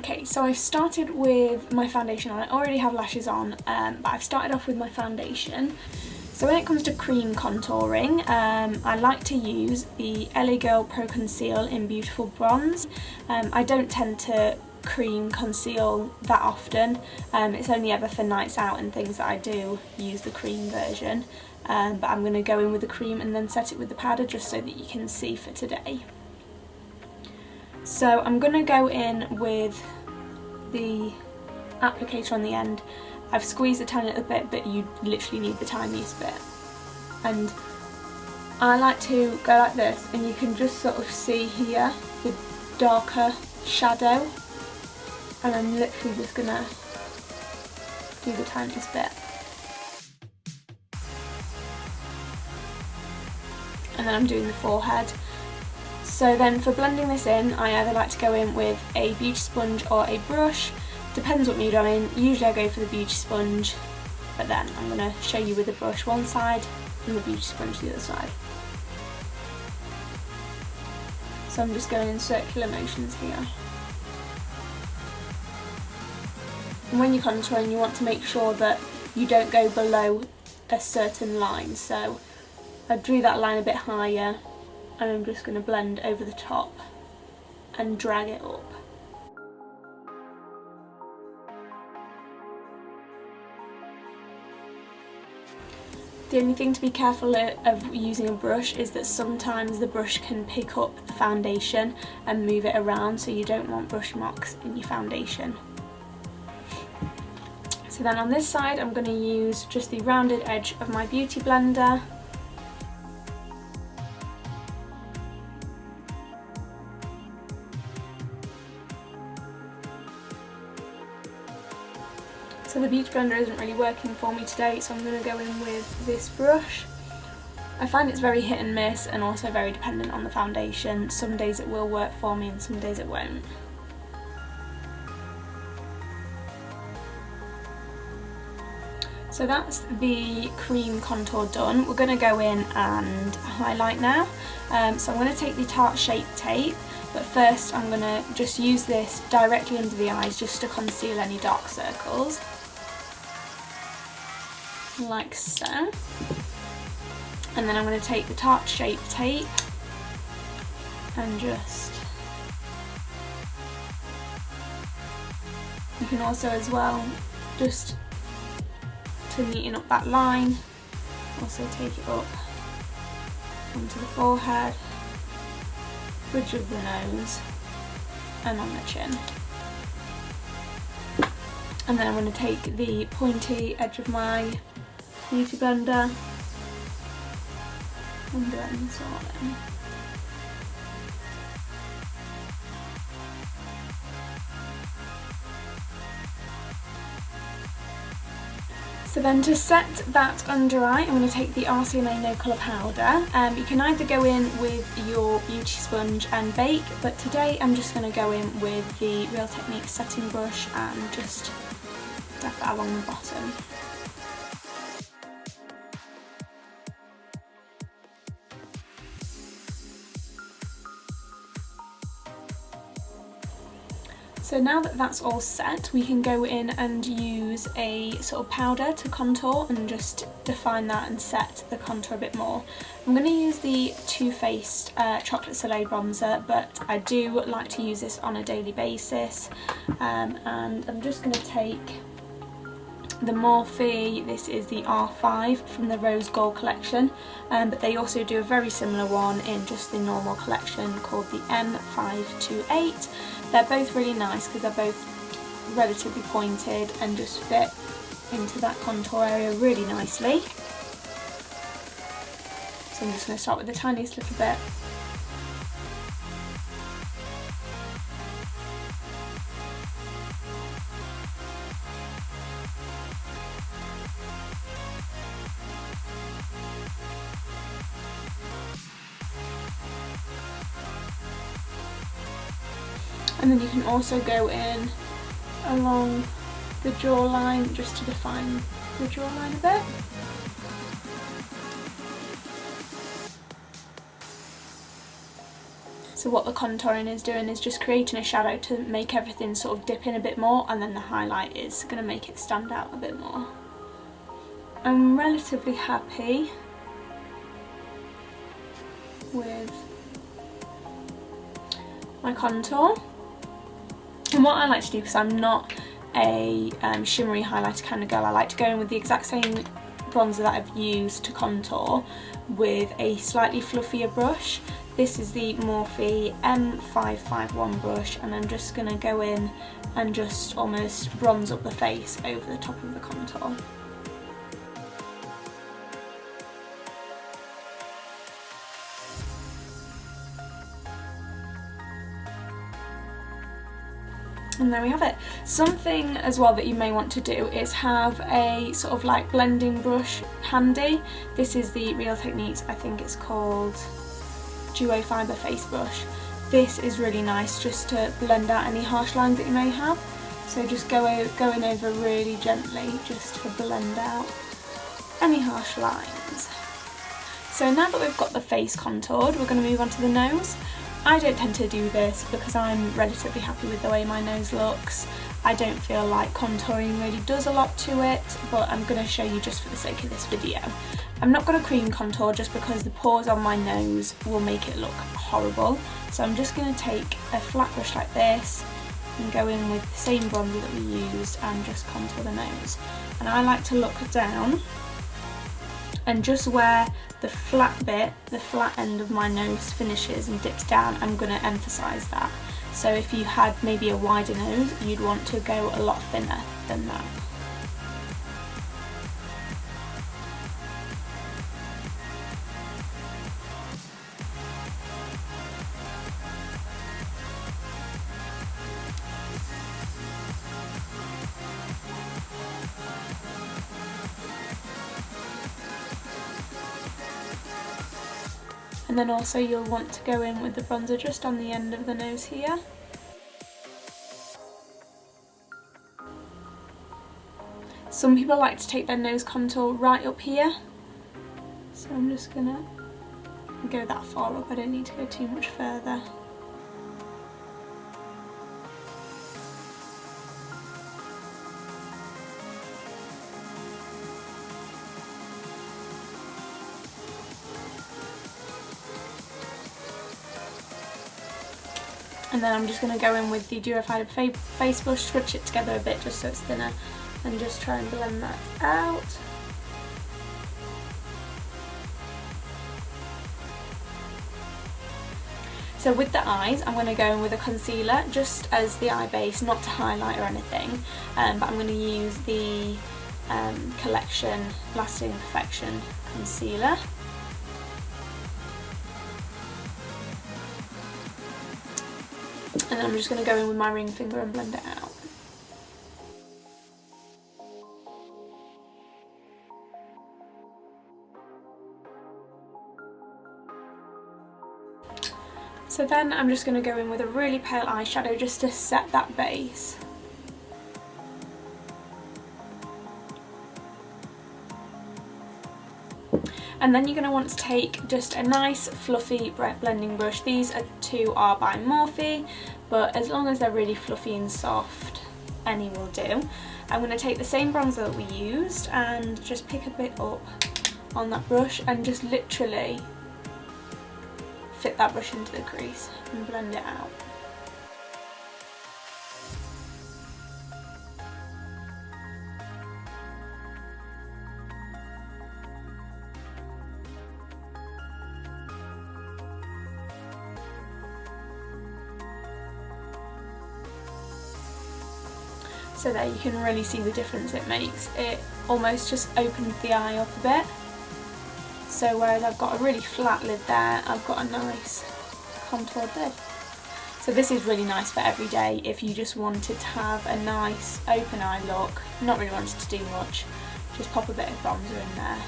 Okay, so I've started with my foundation on. I already have lashes on, but I've started off with my foundation. So when it comes to cream contouring, I like to use the LA Girl Pro Conceal in Beautiful Bronze. I don't tend to cream conceal that often. It's only ever for nights out and things that I do use the cream version. But I'm going to go in with the cream and then set it with the powder just so that you can see for today. So I'm going to go in with the applicator on the end. I've squeezed a tiny little bit, but you literally need the tiniest bit. And I like to go like this, and you can just sort of see here the darker shadow. And I'm literally just going to do the tiniest bit. And then I'm doing the forehead. So then for blending this in, I either like to go in with a beauty sponge or a brush. Depends what mood I'm in. Usually I go for the beauty sponge, but then I'm going to show you with the brush one side and the beauty sponge the other side. So I'm just going in circular motions here. And when you're contouring, you want to make sure that you don't go below a certain line. So I drew that line a bit higher, and I'm just going to blend over the top and drag it up. The only thing to be careful of using a brush is that sometimes the brush can pick up the foundation and move it around, so you don't want brush marks in your foundation. So then on this side I'm going to use just the rounded edge of my beauty blender. So the beauty blender isn't really working for me today, so I'm going to go in with this brush. I find it's very hit and miss and also very dependent on the foundation. Some days it will work for me and some days it won't. So that's the cream contour done. We're going to go in and highlight now. So I'm going to take the Tarte Shape Tape, but first I'm going to just use this directly under the eyes just to conceal any dark circles. Like so. And then I'm going to take the Tarte Shape Tape and just, you can also as well, just to neaten up that line, also take it up onto the forehead, bridge of the nose and on the chin. And then I'm going to take the pointy edge of my beauty blender and blend this all in. So then to set that under eye, I'm going to take the RCMA No Colour Powder. You can either go in with your beauty sponge and bake, but today I'm just going to go in with the Real Techniques setting brush and just dab that along the bottom. So now that that's all set, we can go in and use a sort of powder to contour and just define that and set the contour a bit more. I'm going to use the Toofaced Chocolate Soleil bronzer, but I do like to use this on a daily basis. And I'm just going to take the Morphe, this is the R5 from the Rose Gold collection, but they also do a very similar one in just the normal collection called the M528. They're both really nice because they're both relatively pointed and just fit into that contour area really nicely. So I'm just going to start with the tiniest little bit. And then you can also go in along the jawline just to define the jawline a bit. So what the contouring is doing is just creating a shadow to make everything sort of dip in a bit more, and then the highlight is going to make it stand out a bit more. I'm relatively happy with my contour. And what I like to do, because I'm not a shimmery highlighter kind of girl, I like to go in with the exact same bronzer that I've used to contour with a slightly fluffier brush. This is the Morphe M551 brush, and I'm just going to go in and just almost bronze up the face over the top of the contour. And there we have it. Something as well that you may want to do is have a sort of like blending brush handy. This is the Real Techniques, I think it's called Duo Fibre Face Brush. This is really nice just to blend out any harsh lines that you may have. So just going over really gently just to blend out any harsh lines. So now that we've got the face contoured, we're going to move on to the nose. I don't tend to do this because I'm relatively happy with the way my nose looks. I don't feel like contouring really does a lot to it, but I'm going to show you just for the sake of this video. I'm not going to cream contour just because the pores on my nose will make it look horrible. So I'm just going to take a flat brush like this and go in with the same bronzer that we used and just contour the nose. And I like to look down, and just where the flat bit, the flat end of my nose finishes and dips down, I'm going to emphasise that. So if you had maybe a wider nose, you'd want to go a lot thinner than that. And then also you'll want to go in with the bronzer just on the end of the nose here. Some people like to take their nose contour right up here, so I'm just gonna go that far up, I don't need to go too much further. And then I'm just going to go in with the Duo Fibre Face Brush, switch it together a bit just so it's thinner, and just try and blend that out. So with the eyes, I'm going to go in with a concealer just as the eye base, not to highlight or anything, but I'm going to use the Collection Lasting Perfection Concealer. And then I'm just going to go in with my ring finger and blend it out. So then I'm just going to go in with a really pale eyeshadow just to set that base. And then you're going to want to take just a nice fluffy blending brush. These two are by Morphe, but as long as they're really fluffy and soft, any will do. I'm going to take the same bronzer that we used and just pick a bit up on that brush and just literally fit that brush into the crease and blend it out. So there you can really see the difference it makes. It almost just opens the eye up a bit. So whereas I've got a really flat lid there, I've got a nice contoured lid. So this is really nice for every day if you just wanted to have a nice open eye look, not really wanted to do much, just pop a bit of bronzer in there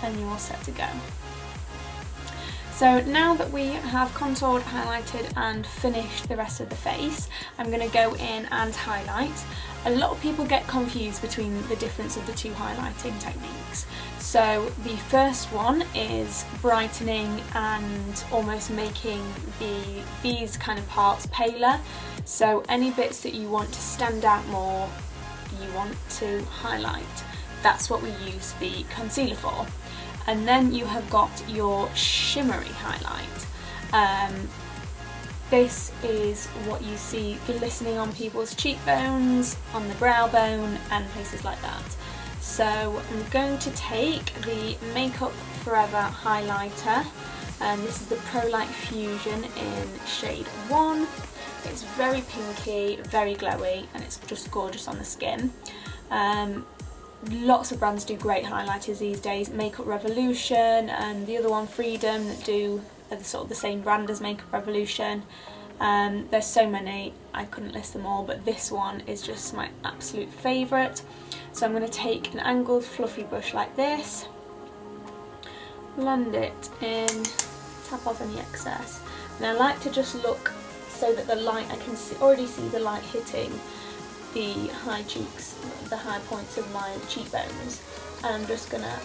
and you're all set to go. So now that we have contoured, highlighted and finished the rest of the face, I'm going to go in and highlight. A lot of people get confused between the difference of the two highlighting techniques. So the first one is brightening and almost making these kind of parts paler. So any bits that you want to stand out more, you want to highlight. That's what we use the concealer for. And then you have got your shimmery highlight. This is what you see glistening on people's cheekbones, on the brow bone and places like that. So I'm going to take the Makeup Forever highlighter, and this is the Pro Light Fusion in shade 1. It's very pinky, very glowy, and it's just gorgeous on the skin. Lots of brands do great highlighters these days. Makeup Revolution and the other one, Freedom, that do sort of the same brand as Makeup Revolution. There's so many, I couldn't list them all, but this one is just my absolute favourite. So I'm going to take an angled fluffy brush like this, blend it in, tap off any excess, and I like to just look so that the light, I can already see the light hitting the high cheeks, the high points of my cheekbones, and I'm just going to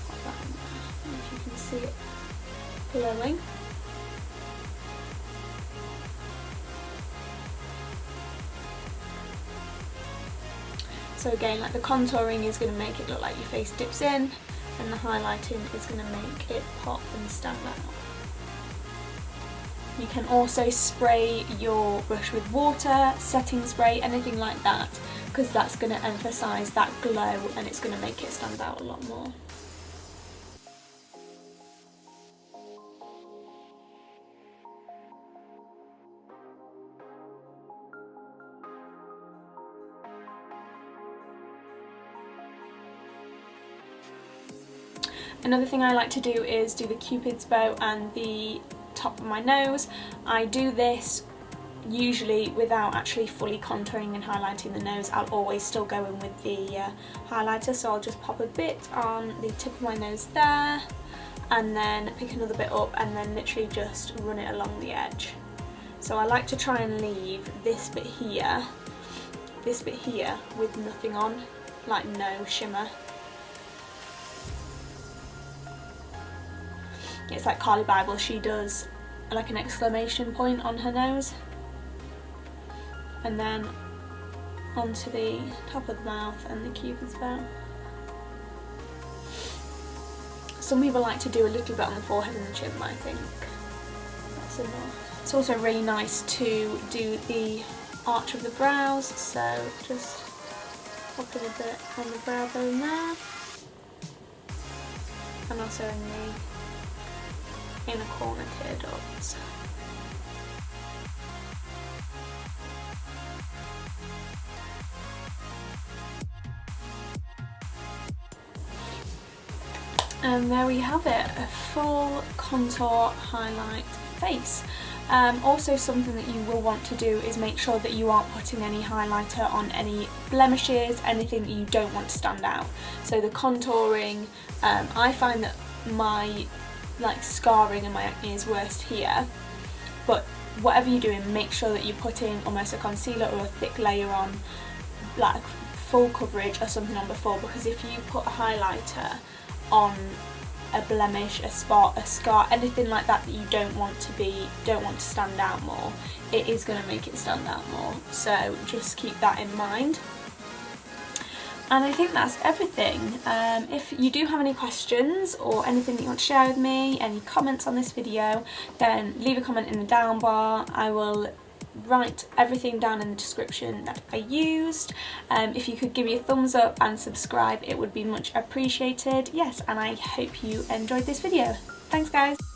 pop that on there, if you can see it glowing. So again, like the contouring is going to make it look like your face dips in, and the highlighting is going to make it pop and stand out. You can also spray your brush with water, setting spray, anything like that, because that's going to emphasise that glow and it's going to make it stand out a lot more. Another thing I like to do is do the Cupid's bow and the top of my nose. I do this usually without actually fully contouring and highlighting the nose. I'll always still go in with the highlighter, so I'll just pop a bit on the tip of my nose there, and then pick another bit up and then literally just run it along the edge. So I like to try and leave this bit here with nothing on, like no shimmer. It's like Carly Bible, she does like an exclamation point on her nose, and then onto the top of the mouth and the Cupid's bow. Some people like to do a little bit on the forehead and the chin, but I think that's enough. It's also really nice to do the arch of the brows, so just pop it a bit on the brow bone there, and also in the inner corner tear ducts. And there we have it, a full contour highlight face. Also something that you will want to do is make sure that you aren't putting any highlighter on any blemishes, anything that you don't want to stand out. So the contouring, I find that my scarring and my acne is worst here, but whatever you're doing, make sure that you're putting almost a concealer or a thick layer on, like full coverage or something on before, because if you put a highlighter on a blemish, a spot, a scar, anything like that that you don't want to stand out more, it is going to make it stand out more. So just keep that in mind. And I think that's everything. If you do have any questions or anything that you want to share with me, any comments on this video, then leave a comment in the down bar. I will write everything down in the description that I used. If you could give me a thumbs up and subscribe, it would be much appreciated. Yes, and I hope you enjoyed this video. Thanks guys!